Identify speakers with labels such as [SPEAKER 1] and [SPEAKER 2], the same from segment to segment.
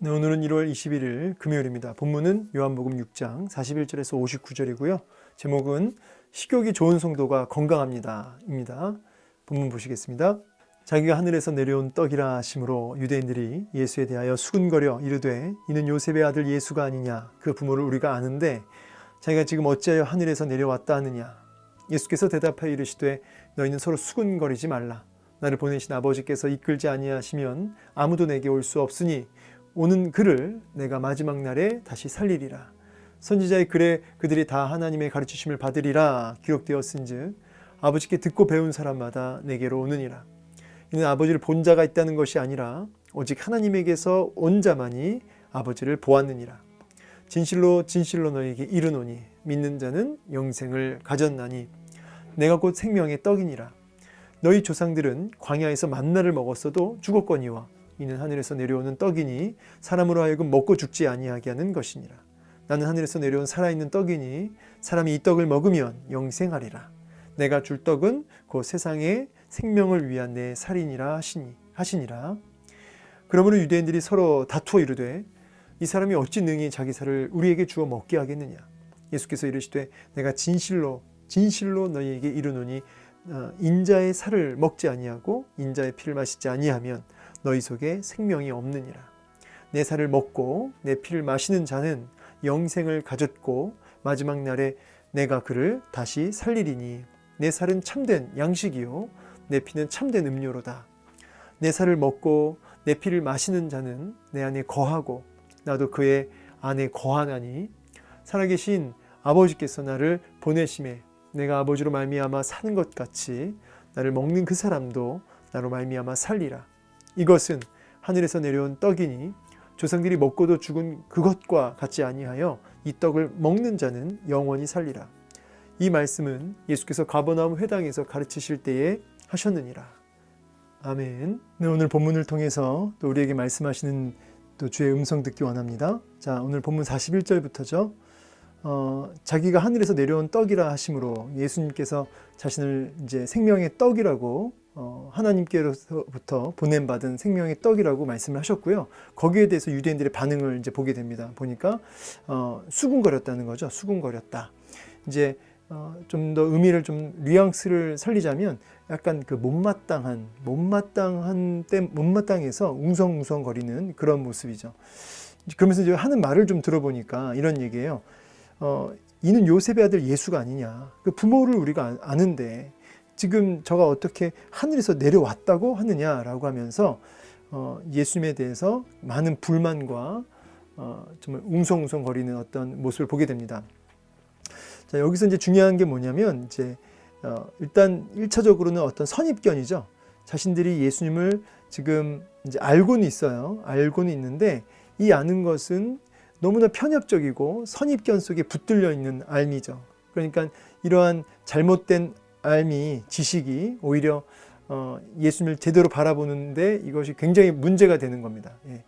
[SPEAKER 1] 네, 오늘은 1월 21일 금요일입니다. 본문은 요한복음 6장 41절에서 59절이고요. 제목은 식욕이 좋은 성도가 건강합니다 입니다. 본문 보시겠습니다. 자기가 하늘에서 내려온 떡이라 하심으로 유대인들이 예수에 대하여 수군거려 이르되 이는 요셉의 아들 예수가 아니냐. 그 부모를 우리가 아는데 자기가 지금 어찌하여 하늘에서 내려왔다 하느냐. 예수께서 대답하여 이르시되 너희는 서로 수군거리지 말라. 나를 보내신 아버지께서 이끌지 아니하시면 아무도 내게 올 수 없으니 오는 그를 내가 마지막 날에 다시 살리리라. 선지자의 글에 그들이 다 하나님의 가르치심을 받으리라 기록되었은즉 아버지께 듣고 배운 사람마다 내게로 오느니라. 이는 아버지를 본 자가 있다는 것이 아니라 오직 하나님에게서 온 자만이 아버지를 보았느니라. 진실로 진실로 너희에게 이르노니 믿는 자는 영생을 가졌나니 내가 곧 생명의 떡이니라. 너희 조상들은 광야에서 만나를 먹었어도 죽었거니와 이는 하늘에서 내려오는 떡이니 사람으로 하여금 먹고 죽지 아니하게 하는 것이니라. 나는 하늘에서 내려온 살아있는 떡이니 사람이 이 떡을 먹으면 영생하리라. 내가 줄 떡은 곧 세상의 생명을 위한 내 살이니라 하시니라. 그러므로 유대인들이 서로 다투어 이르되 이 사람이 어찌 능히 자기 살을 우리에게 주어 먹게 하겠느냐. 예수께서 이르시되 내가 진실로 진실로 너희에게 이르노니 인자의 살을 먹지 아니하고 인자의 피를 마시지 아니하면 너희 속에 생명이 없느니라. 내 살을 먹고 내 피를 마시는 자는 영생을 가졌고 마지막 날에 내가 그를 다시 살리리니 내 살은 참된 양식이요 내 피는 참된 음료로다. 내 살을 먹고 내 피를 마시는 자는 내 안에 거하고 나도 그의 안에 거하나니 살아계신 아버지께서 나를 보내심에 내가 아버지로 말미암아 사는 것 같이 나를 먹는 그 사람도 나로 말미암아 살리라. 이것은 하늘에서 내려온 떡이니 조상들이 먹고도 죽은 그것과 같지 아니하여 이 떡을 먹는 자는 영원히 살리라. 이 말씀은 예수께서 가버나움 회당에서 가르치실 때에 하셨느니라. 아멘. 네, 오늘 본문을 통해서 또 우리에게 말씀하시는 또 주의 음성 듣기 원합니다. 자, 오늘 본문 41절부터죠. 자기가 하늘에서 내려온 떡이라 하심으로 예수님께서 자신을 이제 생명의 떡이라고 하나님께로부터 보냄받은 생명의 떡이라고 말씀을 하셨고요. 거기에 대해서 유대인들의 반응을 이제 보게 됩니다. 보니까 수군거렸다는 거죠. 수군거렸다. 이제 좀 더 의미를 좀 뉘앙스를 살리자면 약간 그 못마땅해서 웅성웅성거리는 그런 모습이죠. 그러면서 이제 하는 말을 좀 들어보니까 이런 얘기예요. 이는 요셉의 아들 예수가 아니냐. 그 부모를 우리가 아는데 지금 저가 어떻게 하늘에서 내려왔다고 하느냐라고 하면서 예수님에 대해서 많은 불만과 정말 웅성웅성거리는 어떤 모습을 보게 됩니다. 자, 여기서 이제 중요한 게 뭐냐면 이제 일단 1차적으로는 어떤 선입견이죠. 자신들이 예수님을 지금 이제 알고는 있어요. 알고는 있는데 이 아는 것은 너무나 편협적이고 선입견 속에 붙들려 있는 알미죠. 그러니까 이러한 잘못된 알미, 지식이 오히려 예수님을 제대로 바라보는데 이것이 굉장히 문제가 되는 겁니다. 예.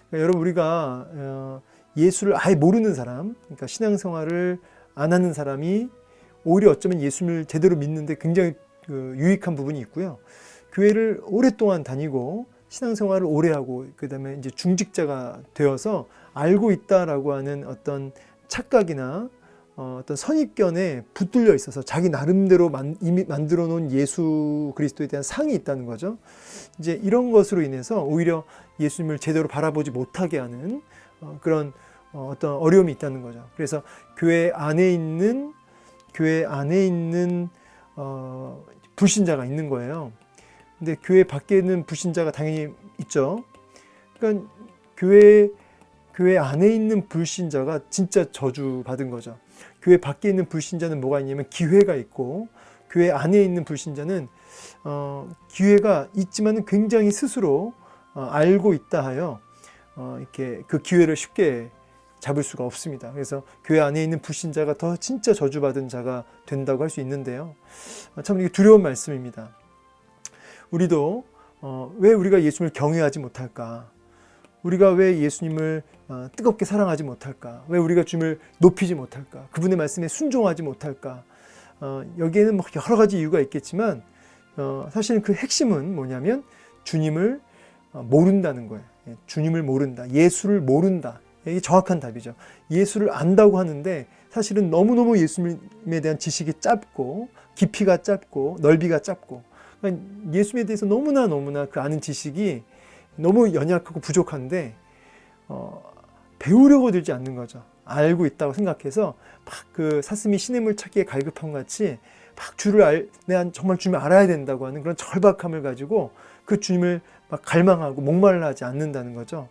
[SPEAKER 1] 그러니까 여러분 우리가 예수를 아예 모르는 사람, 그러니까 신앙생활을 안 하는 사람이 오히려 어쩌면 예수님을 제대로 믿는데 굉장히 유익한 부분이 있고요. 교회를 오랫동안 다니고 신앙생활을 오래 하고 그다음에 이제 중직자가 되어서 알고 있다라고 하는 어떤 착각이나 어떤 선입견에 붙들려 있어서 자기 나름대로 이미 만들어 놓은 예수 그리스도에 대한 상이 있다는 거죠. 이제 이런 것으로 인해서 오히려 예수님을 제대로 바라보지 못하게 하는 그런 어떤 어려움이 있다는 거죠. 그래서 교회 안에 있는 불신자가 있는 거예요. 근데 교회 밖에는 불신자가 당연히 있죠. 그러니까 교회 안에 있는 불신자가 진짜 저주받은 거죠. 교회 밖에 있는 불신자는 뭐가 있냐면 기회가 있고 교회 안에 있는 불신자는 기회가 있지만 굉장히 스스로 알고 있다 하여 이렇게 그 기회를 쉽게 잡을 수가 없습니다. 그래서 교회 안에 있는 불신자가 더 진짜 저주받은 자가 된다고 할 수 있는데요. 참 이게 두려운 말씀입니다. 우리도 왜 우리가 예수님을 경외하지 못할까? 우리가 왜 예수님을 뜨겁게 사랑하지 못할까? 왜 우리가 주님을 높이지 못할까? 그분의 말씀에 순종하지 못할까? 여기에는 뭐 여러 가지 이유가 있겠지만 사실은 그 핵심은 뭐냐면 주님을 모른다는 거예요. 주님을 모른다. 예수를 모른다. 이게 정확한 답이죠. 예수를 안다고 하는데 사실은 너무너무 예수님에 대한 지식이 짧고 깊이가 짧고 넓이가 짧고 그러니까 예수님에 대해서 너무나 그 아는 지식이 너무 연약하고 부족한데 배우려고 들지 않는 거죠. 알고 있다고 생각해서 막 그 사슴이 시냇물 찾기에 갈급한 것 같이 막 내가 정말 주님을 알아야 된다고 하는 그런 절박함을 가지고 그 주님을 막 갈망하고 목말라 하지 않는다는 거죠.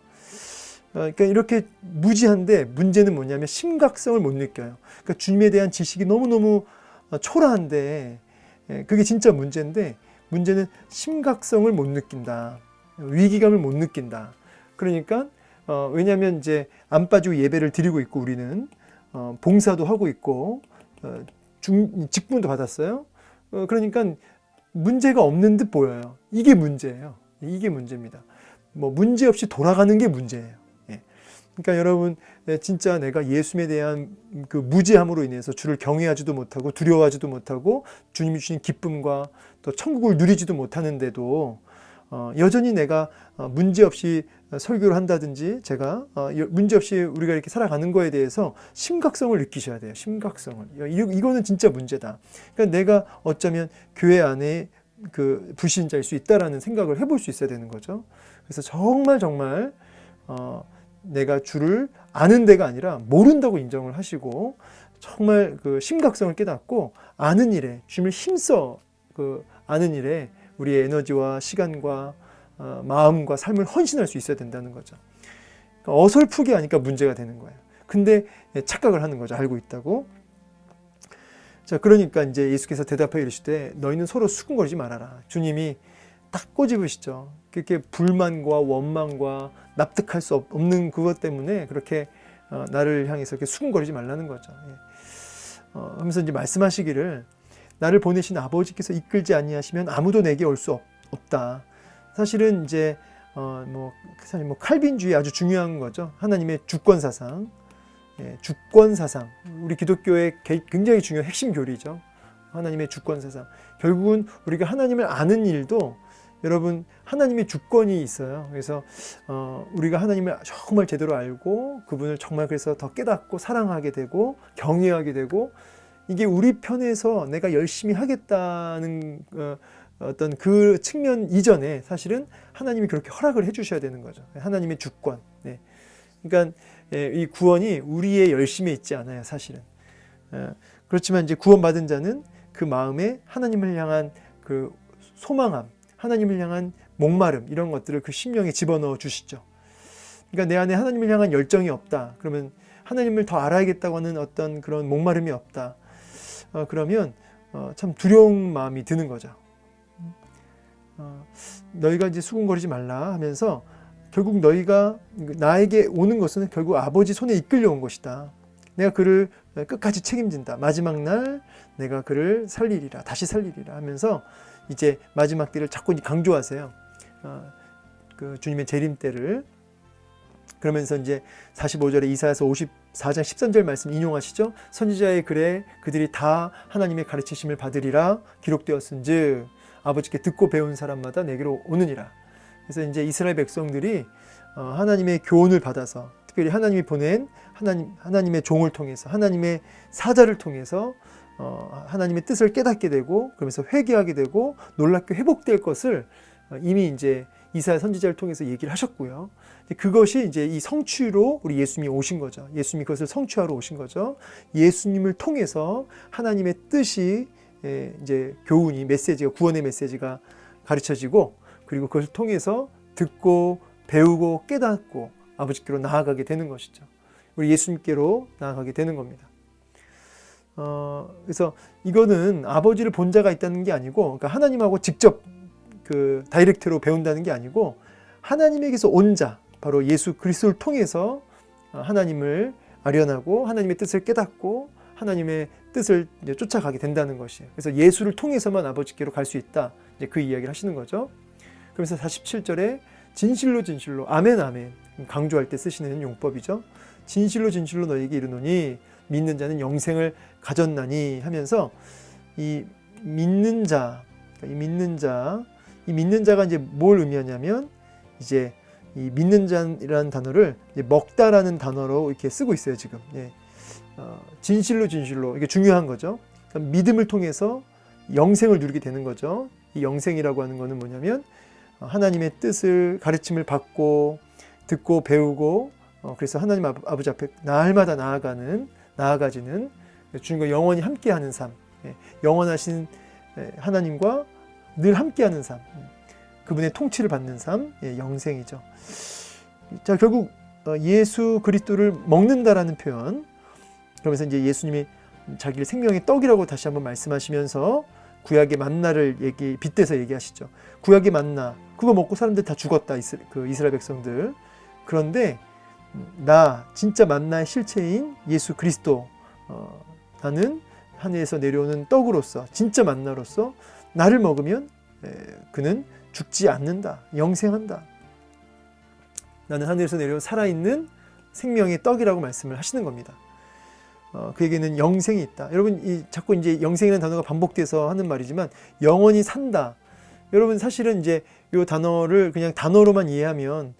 [SPEAKER 1] 그러니까 이렇게 무지한데 문제는 뭐냐면 심각성을 못 느껴요. 그러니까 주님에 대한 지식이 너무너무 초라한데 그게 진짜 문제인데 문제는 심각성을 못 느낀다. 위기감을 못 느낀다. 그러니까 왜냐하면 이제 안 빠지고 예배를 드리고 있고 우리는 봉사도 하고 있고 직분도 받았어요. 그러니까 문제가 없는 듯 보여요. 이게 문제예요. 이게 문제입니다. 뭐 문제 없이 돌아가는 게 문제예요. 그러니까 여러분 진짜 내가 예수님에 대한 그 무지함으로 인해서 주를 경외하지도 못하고 두려워하지도 못하고 주님이 주신 기쁨과 또 천국을 누리지도 못하는데도 여전히 내가 문제없이 설교를 한다든지 제가 문제없이 우리가 이렇게 살아가는 거에 대해서 심각성을 느끼셔야 돼요. 심각성을. 이거는 진짜 문제다. 그러니까 내가 어쩌면 교회 안에 그 불신자일 수 있다라는 생각을 해볼 수 있어야 되는 거죠. 그래서 정말 내가 주를 아는 데가 아니라 모른다고 인정을 하시고 정말 그 심각성을 깨닫고 아는 일에 주님을 힘써 그 아는 일에 우리의 에너지와 시간과 마음과 삶을 헌신할 수 있어야 된다는 거죠. 그러니까 어설프게 하니까 문제가 되는 거예요. 근데 착각을 하는 거죠. 알고 있다고. 자, 그러니까 이제 예수께서 대답하여 이르시되 너희는 서로 수군거리지 말아라. 주님이 딱 꼬집으시죠. 그렇게 불만과 원망과 납득할 수 없는 그것 때문에 그렇게 나를 향해서 이렇게 수군거리지 말라는 거죠. 하면서 이제 말씀하시기를 나를 보내신 아버지께서 이끌지 아니하시면 아무도 내게 올 수 없다. 사실은 이제 뭐 칼빈주의 아주 중요한 거죠. 하나님의 주권 사상, 주권 사상. 우리 기독교의 굉장히 중요한 핵심 교리죠. 하나님의 주권 사상. 결국은 우리가 하나님을 아는 일도 여러분 하나님의 주권이 있어요. 그래서 우리가 하나님을 정말 제대로 알고 그분을 정말 그래서 더 깨닫고 사랑하게 되고 경외하게 되고 이게 우리 편에서 내가 열심히 하겠다는 어떤 그 측면 이전에 사실은 하나님이 그렇게 허락을 해주셔야 되는 거죠. 하나님의 주권. 네. 그러니까 이 구원이 우리의 열심에 있지 않아요, 사실은. 그렇지만 이제 구원받은 자는 그 마음에 하나님을 향한 그 소망함, 하나님을 향한 목마름 이런 것들을 그 심령에 집어넣어 주시죠. 그러니까 내 안에 하나님을 향한 열정이 없다. 그러면 하나님을 더 알아야겠다고 하는 어떤 그런 목마름이 없다. 그러면 참 두려운 마음이 드는 거죠. 너희가 이제 수군거리지 말라 하면서 결국 너희가 나에게 오는 것은 결국 아버지 손에 이끌려 온 것이다. 내가 그를 끝까지 책임진다. 마지막 날 내가 그를 살리리라. 다시 살리리라 하면서 이제 마지막 때를 자꾸 강조하세요. 그 주님의 재림 때를. 그러면서 이제 45절에 이사야서 54장 13절 말씀 인용하시죠. 선지자의 글에 그들이 다 하나님의 가르치심을 받으리라 기록되었은즉 아버지께 듣고 배운 사람마다 내게로 오느니라. 그래서 이제 이스라엘 백성들이 하나님의 교훈을 받아서 특별히 하나님이 보낸 하나님의 종을 통해서 하나님의 사자를 통해서 하나님의 뜻을 깨닫게 되고 그러면서 회개하게 되고 놀랍게 회복될 것을 이미 이제 이사야 선지자를 통해서 얘기를 하셨고요. 그것이 이제 이 성취로 우리 예수님이 오신 거죠. 예수님이 그것을 성취하러 오신 거죠. 예수님을 통해서 하나님의 뜻이 이제 교훈이 메시지가 구원의 메시지가 가르쳐지고 그리고 그것을 통해서 듣고 배우고 깨닫고 아버지께로 나아가게 되는 것이죠. 우리 예수님께로 나아가게 되는 겁니다. 그래서 이거는 아버지를 본 자가 있다는 게 아니고, 그러니까 하나님하고 직접 그 다이렉트로 배운다는 게 아니고 하나님에게서 온 자, 바로 예수 그리스도를 통해서 하나님을 아련하고 하나님의 뜻을 깨닫고 하나님의 뜻을 이제 쫓아가게 된다는 것이에요. 그래서 예수를 통해서만 아버지께로 갈 수 있다. 이제 그 이야기를 하시는 거죠. 그래서 47절에 진실로 진실로 아멘 아멘 강조할 때 쓰시는 용법이죠. 진실로 진실로 너희에게 이르노니 믿는 자는 영생을 가졌나니 하면서 이 믿는 자가 이제 뭘 의미하냐면 이제 이 믿는 자라는 단어를 이제 먹다라는 단어로 이렇게 쓰고 있어요, 지금. 예. 진실로 이게 중요한 거죠. 그러니까 믿음을 통해서 영생을 누리게 되는 거죠. 이 영생이라고 하는 거는 뭐냐면 하나님의 뜻을 가르침을 받고 듣고 배우고 그래서 하나님 아버지 앞에 날마다 나아가지는 주님과 영원히 함께하는 삶, 영원하신 하나님과 늘 함께하는 삶, 그분의 통치를 받는 삶, 영생이죠. 자, 결국 예수 그리스도를 먹는다라는 표현, 그러면서 이제 예수님이 자기를 생명의 떡이라고 다시 한번 말씀하시면서 구약의 만나를 빗대서 얘기하시죠. 구약의 만나, 그거 먹고 사람들 다 죽었다, 이스라엘 백성들. 그런데 나 진짜 만나의 실체인 예수 그리스도, 나는 하늘에서 내려오는 떡으로서, 진짜 만나로서 나를 먹으면 그는 죽지 않는다, 영생한다. 나는 하늘에서 내려온 살아있는 생명의 떡이라고 말씀을 하시는 겁니다. 그에게는 영생이 있다. 여러분, 자꾸 이제 영생이라는 단어가 반복돼서 하는 말이지만 영원히 산다. 여러분, 사실은 이제 이 단어를 그냥 단어로만 이해하면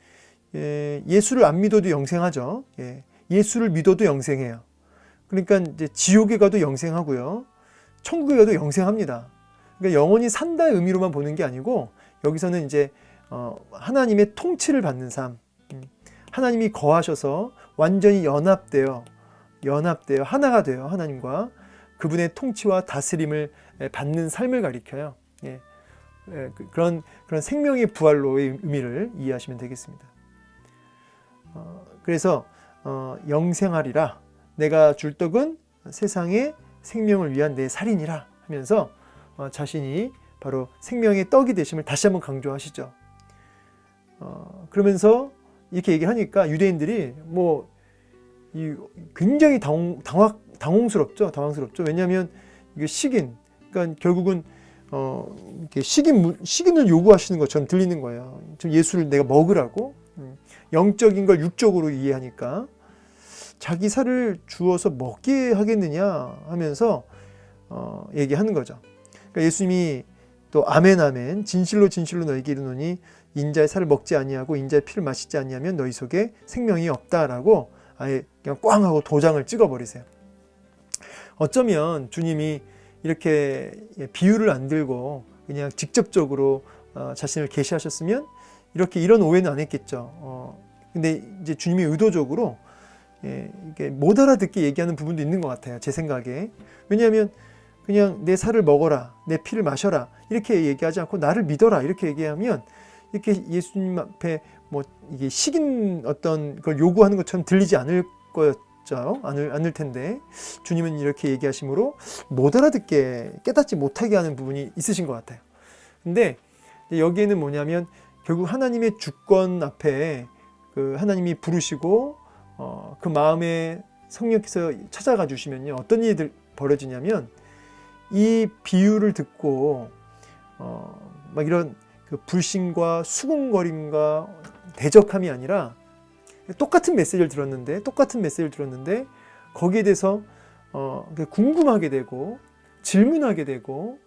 [SPEAKER 1] 예수를 안 믿어도 영생하죠. 예수를 믿어도 영생해요. 그러니까 이제 지옥에 가도 영생하고요, 천국에 가도 영생합니다. 그러니까 영원히 산다의 의미로만 보는 게 아니고 여기서는 이제 하나님의 통치를 받는 삶, 하나님이 거하셔서 완전히 연합되어 하나가 되어 하나님과 그분의 통치와 다스림을 받는 삶을 가리켜요. 그런 생명의 부활로의 의미를 이해하시면 되겠습니다. 그래서 영생하리라, 내가 줄 떡은 세상의 생명을 위한 내 살이니라 하면서 자신이 바로 생명의 떡이 되심을 다시 한번 강조하시죠. 그러면서 이렇게 얘기하니까 유대인들이 굉장히 당황스럽죠. 왜냐하면 이게 식인, 그러니까 결국은 이렇게 식인을 요구하시는 것처럼 들리는 거예요. 지금 예수를 내가 먹으라고, 영적인 걸 육적으로 이해하니까 자기 살을 주어서 먹게 하겠느냐 하면서 얘기하는 거죠. 그러니까 예수님이 또 아멘 진실로 너희에게 이르노니 인자의 살을 먹지 아니하고 인자의 피를 마시지 아니하면 너희 속에 생명이 없다라고 아예 그냥 꽝 하고 도장을 찍어버리세요. 어쩌면 주님이 이렇게 비유를 안 들고 그냥 직접적으로 자신을 계시하셨으면 이런 오해는 안 했겠죠. 근데 이제 주님이 의도적으로 이게 못 알아듣게 얘기하는 부분도 있는 것 같아요, 제 생각에. 왜냐하면 그냥 내 살을 먹어라, 내 피를 마셔라 이렇게 얘기하지 않고 나를 믿어라 이렇게 얘기하면 이렇게 예수님 앞에 이게 식인 어떤 걸 요구하는 것처럼 들리지 않을 거였죠. 않을 텐데 주님은 이렇게 얘기하심으로 못 알아듣게, 깨닫지 못하게 하는 부분이 있으신 것 같아요. 근데 여기에는 뭐냐면 결국 하나님의 주권 앞에 하나님이 부르시고 그 마음에 성령께서 찾아가 주시면요, 어떤 일이 벌어지냐면 이 비유를 듣고 막 이런 불신과 수군거림과 대적함이 아니라 똑같은 메시지를 들었는데 거기에 대해서 궁금하게 되고 질문하게 되고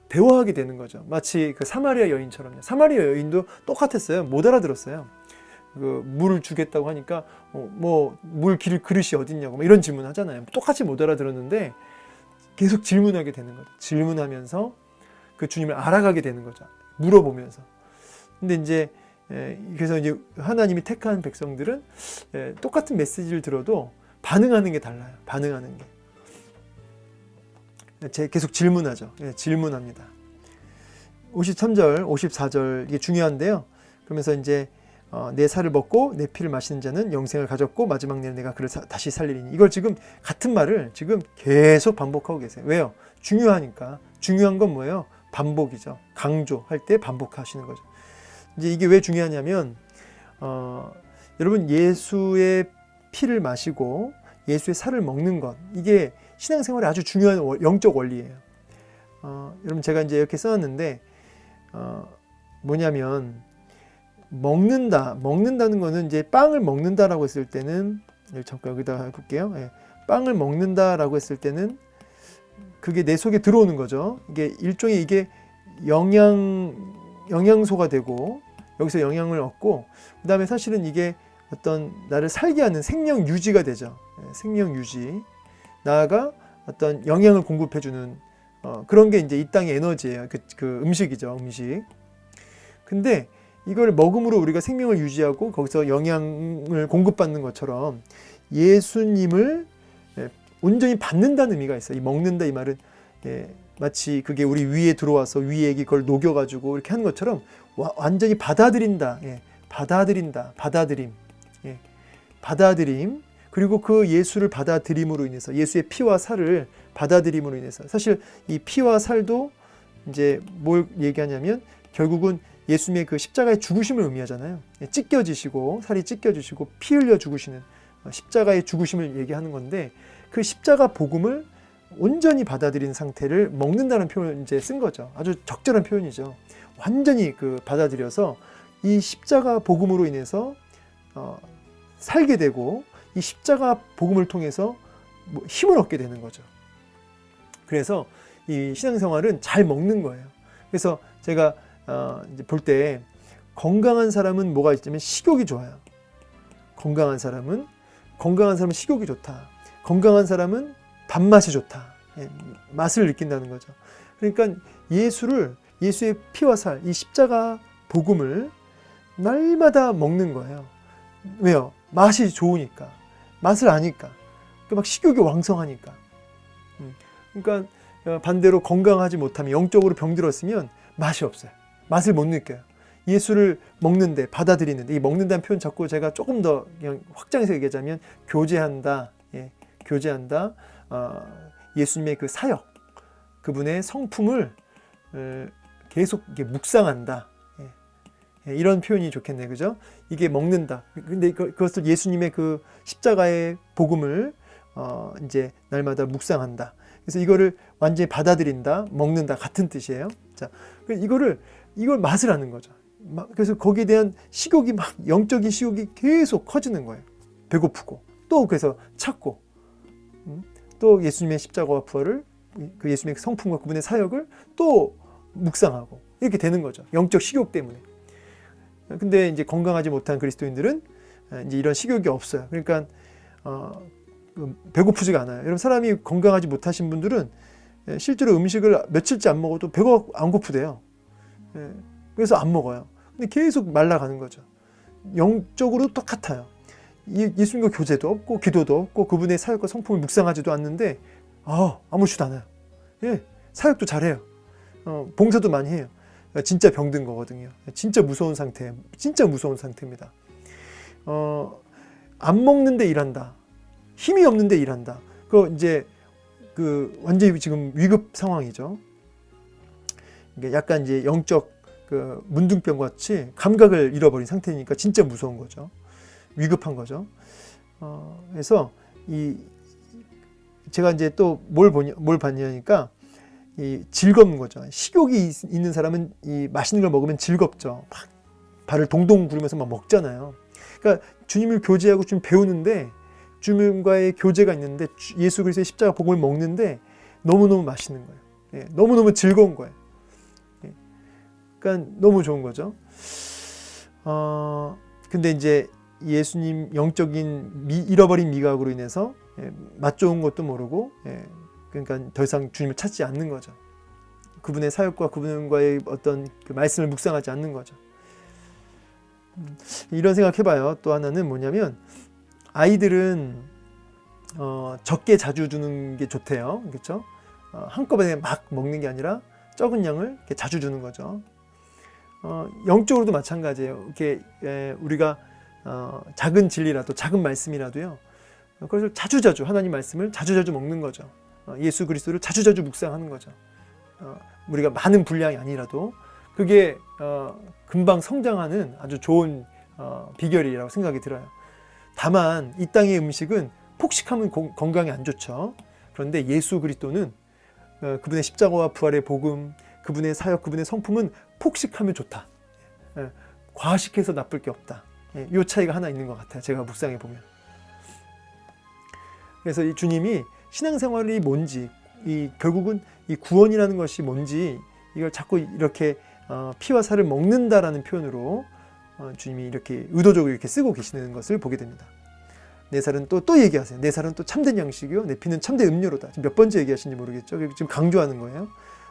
[SPEAKER 1] 대화하게 되는 거죠. 마치 사마리아 여인처럼요. 사마리아 여인도 똑같았어요. 못 알아들었어요. 물을 주겠다고 하니까 물 기를 그릇이 어딨냐고 이런 질문 하잖아요. 똑같이 못 알아들었는데 계속 질문하게 되는 거죠. 질문하면서 그 주님을 알아가게 되는 거죠. 물어보면서. 근데 이제 그래서 이제 하나님이 택한 백성들은 똑같은 메시지를 들어도 반응하는 게 달라요. 반응하는 게. 계속 질문하죠. 질문합니다. 53절, 54절 이게 중요한데요. 그러면서 이제 내 살을 먹고 내 피를 마시는 자는 영생을 가졌고 마지막 날에 내가 그를 다시 살리리니, 이걸 지금 같은 말을 지금 계속 반복하고 계세요. 왜요? 중요하니까. 중요한 건 뭐예요? 반복이죠. 강조할 때 반복하시는 거죠. 이제 이게 왜 중요하냐면 여러분, 예수의 피를 마시고 예수의 살을 먹는 것, 이게 신앙생활에 아주 중요한 영적 원리예요. 여러분, 제가 이제 이렇게 써놨는데 뭐냐면 먹는다는 거는 이제 빵을 먹는다라고 했을 때는, 잠깐 여기다가 해볼게요. 빵을 먹는다라고 했을 때는 그게 내 속에 들어오는 거죠. 이게 일종의 이게 영양소가 되고 여기서 영향을 얻고, 그 다음에 사실은 이게 어떤 나를 살게 하는 생명 유지가 되죠. 생명 유지. 나아가 어떤 영양을 공급해주는 그런 게 이제 이 땅의 에너지예요. 그 음식이죠. 음식. 근데 이걸 먹음으로 우리가 생명을 유지하고 거기서 영양을 공급받는 것처럼 예수님을 온전히 받는다는 의미가 있어요. 이 먹는다 이 말은 마치 그게 우리 위에 들어와서 위에 그걸 녹여가지고 이렇게 하는 것처럼 완전히 받아들인다. 받아들인다. 받아들임. 받아들임. 그리고 그 예수를 받아들임으로 인해서 예수의 피와 살을 받아들임으로 인해서 사실 이 피와 살도 이제 뭘 얘기하냐면 결국은 예수님의 그 십자가의 죽으심을 의미하잖아요. 찢겨지시고 살이 찢겨지시고 피 흘려 죽으시는 십자가의 죽으심을 얘기하는 건데 그 십자가 복음을 온전히 받아들인 상태를 먹는다는 표현을 이제 쓴 거죠. 아주 적절한 표현이죠. 완전히 그 받아들여서 이 십자가 복음으로 인해서 살게 되고 이 십자가 복음을 통해서 힘을 얻게 되는 거죠. 그래서 이 신앙생활은 잘 먹는 거예요. 그래서 제가 이제 볼 때 건강한 사람은 뭐가 있냐면 식욕이 좋아요. 건강한 사람은 식욕이 좋다. 건강한 사람은 단맛이 좋다. 맛을 느낀다는 거죠. 그러니까 예수의 피와 살, 이 십자가 복음을 날마다 먹는 거예요. 왜요? 맛이 좋으니까. 맛을 아니까. 막 식욕이 왕성하니까. 그러니까 반대로 건강하지 못하면 영적으로 병들었으면 맛이 없어요. 맛을 못 느껴요. 예수를 먹는데 받아들이는데 이 먹는다는 표현 자꾸 제가 조금 더 그냥 확장해서 얘기하자면 교제한다. 교제한다. 예수님의 그 사역, 그분의 성품을 계속 이렇게 묵상한다. 이런 표현이 좋겠네요. 그죠? 이게 먹는다. 근데 그것을 예수님의 그 십자가의 복음을 이제 날마다 묵상한다. 그래서 이거를 완전히 받아들인다, 먹는다 같은 뜻이에요. 자, 이걸 맛을 아는 거죠. 그래서 거기에 대한 식욕이 막 영적인 식욕이 계속 커지는 거예요. 배고프고 또 그래서 찾고 또 예수님의 십자가와 부활을 그 예수님의 성품과 그분의 사역을 또 묵상하고 이렇게 되는 거죠. 영적 식욕 때문에. 근데 이제 건강하지 못한 그리스도인들은 이제 이런 식욕이 없어요. 그러니까 배고프지가 않아요. 여러분 사람이 건강하지 못하신 분들은 실제로 음식을 며칠째 안 먹어도 배가 안 고프대요. 그래서 안 먹어요. 근데 계속 말라가는 거죠. 영적으로 똑같아요. 예수님과 교제도 없고 기도도 없고 그분의 사역과 성품을 묵상하지도 않는데 아무렇지도 않아요. 사역도 잘해요. 봉사도 많이 해요. 진짜 병든 거거든요. 진짜 무서운 상태예요. 진짜 무서운 상태입니다. 안 먹는데 일한다. 힘이 없는데 일한다. 이제 완전히 지금 위급 상황이죠. 약간 이제 영적 문둥병 같이 감각을 잃어버린 상태니까 진짜 무서운 거죠. 위급한 거죠. 그래서 제가 이제 또 뭘 봤냐니까 이 즐거운 거죠. 식욕이 있는 사람은 이 맛있는 걸 먹으면 즐겁죠. 막 발을 동동 구르면서 막 먹잖아요. 그러니까 주님을 교제하고 주님 배우는데 주님과의 교제가 있는데 예수 그리스도의 십자가 복음을 먹는데 너무너무 맛있는 거예요. 너무너무 즐거운 거예요. 그러니까 너무 좋은 거죠. 근데 이제 예수님 영적인 잃어버린 미각으로 인해서 맛 좋은 것도 모르고 그러니까 더 이상 주님을 찾지 않는 거죠. 그분의 사역과 그분과의 어떤 그 말씀을 묵상하지 않는 거죠. 이런 생각해봐요. 또 하나는 뭐냐면 아이들은 적게 자주 주는 게 좋대요. 그렇죠? 한꺼번에 막 먹는 게 아니라 적은 양을 이렇게 자주 주는 거죠. 영적으로도 마찬가지예요. 이렇게 우리가 작은 진리라도 작은 말씀이라도요. 그것을 자주자주 하나님 말씀을 자주자주 먹는 거죠. 예수 그리스도를 자주자주 묵상하는 거죠. 우리가 많은 분량이 아니라도 그게 금방 성장하는 아주 좋은 비결이라고 생각이 들어요. 다만 이 땅의 음식은 폭식하면 건강에 안 좋죠. 그런데 예수 그리스도는 그분의 십자가와 부활의 복음, 그분의 사역, 그분의 성품은 폭식하면 좋다. 과식해서 나쁠 게 없다. 이 차이가 하나 있는 것 같아요. 제가 묵상해 보면. 그래서 이 주님이 신앙생활이 뭔지, 결국은 이 구원이라는 것이 뭔지 이걸 자꾸 이렇게 피와 살을 먹는다라는 표현으로 주님이 이렇게 의도적으로 이렇게 쓰고 계시는 것을 보게 됩니다. 내 살은 또 얘기하세요. 내 살은 또 참된 양식이요, 내 피는 참된 음료로다. 지금 몇 번째 얘기하시는지 모르겠죠. 지금 강조하는 거예요.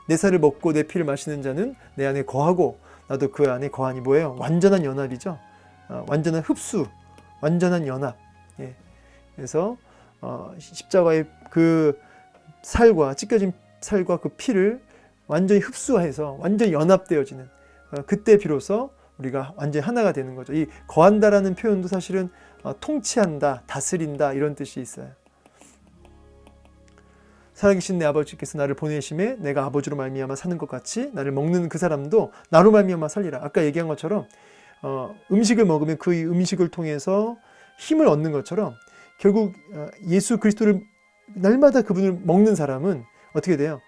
[SPEAKER 1] 내 살을 먹고 내 피를 마시는 자는 내 안에 거하고 나도 그 안에 거하니. 뭐예요? 완전한 연합이죠. 완전한 흡수, 완전한 연합. 예. 그래서 십자가의 그 살과 찢겨진 살과 그 피를 완전히 흡수해서 완전히 연합되어지는, 그때 비로소 우리가 완전히 하나가 되는 거죠. 이 거한다라는 표현도 사실은 통치한다, 다스린다 이런 뜻이 있어요. 살아계신 내 아버지께서 나를 보내심에 내가 아버지로 말미암아 사는 것 같이 나를 먹는 그 사람도 나로 말미암아 살리라. 아까 얘기한 것처럼 음식을 먹으면 그 음식을 통해서 힘을 얻는 것처럼 결국 예수 그리스도를 날마다 그분을 먹는 사람은 어떻게 돼요?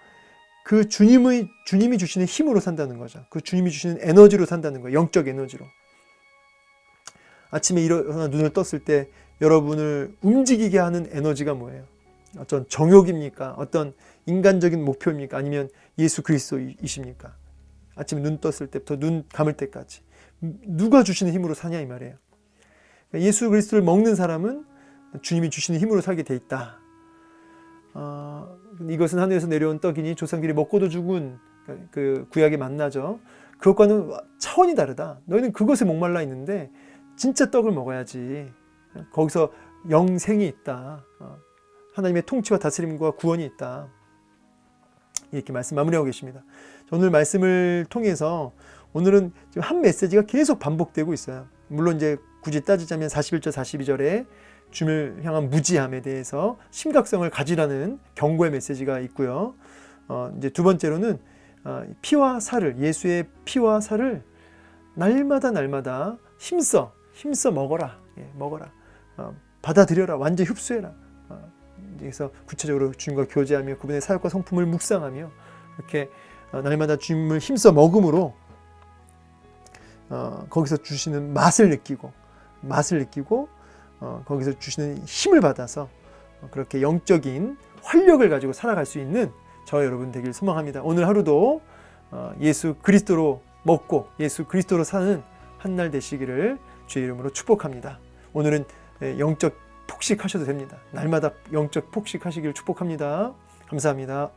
[SPEAKER 1] 그 주님이 주시는 힘으로 산다는 거죠. 그 주님이 주시는 에너지로 산다는 거예요. 영적 에너지로. 아침에 일어나 눈을 떴을 때 여러분을 움직이게 하는 에너지가 뭐예요? 어떤 정욕입니까? 어떤 인간적인 목표입니까? 아니면 예수 그리스도이십니까? 아침에 눈 떴을 때부터 눈 감을 때까지 누가 주시는 힘으로 사냐 이 말이에요. 예수 그리스도를 먹는 사람은 주님이 주시는 힘으로 살게 돼 있다. 이것은 하늘에서 내려온 떡이니 조상들이 먹고도 죽은 그 구약의 만나죠. 그것과는 차원이 다르다. 너희는 그것에 목말라 있는데 진짜 떡을 먹어야지. 거기서 영생이 있다. 하나님의 통치와 다스림과 구원이 있다. 이렇게 말씀 마무리하고 계십니다. 오늘 말씀을 통해서 오늘은 지금 한 메시지가 계속 반복되고 있어요. 물론 이제 굳이 따지자면 41절 42절에 주님을 향한 무지함에 대해서 심각성을 가지라는 경고의 메시지가 있고요. 이제 두 번째로는 피와 살을, 예수의 피와 살을 날마다 힘써 먹어라. 예, 먹어라. 받아들여라. 완전히 흡수해라. 그래서 구체적으로 주님과 교제하며 그분의 사역과 성품을 묵상하며 이렇게 날마다 주님을 힘써 먹음으로 거기서 주시는 맛을 느끼고 거기서 주시는 힘을 받아서 그렇게 영적인 활력을 가지고 살아갈 수 있는 저와 여러분 되길 소망합니다. 오늘 하루도 예수 그리스도로 먹고 예수 그리스도로 사는 한 날 되시기를 주의 이름으로 축복합니다. 오늘은 영적 폭식하셔도 됩니다. 날마다 영적 폭식하시기를 축복합니다. 감사합니다.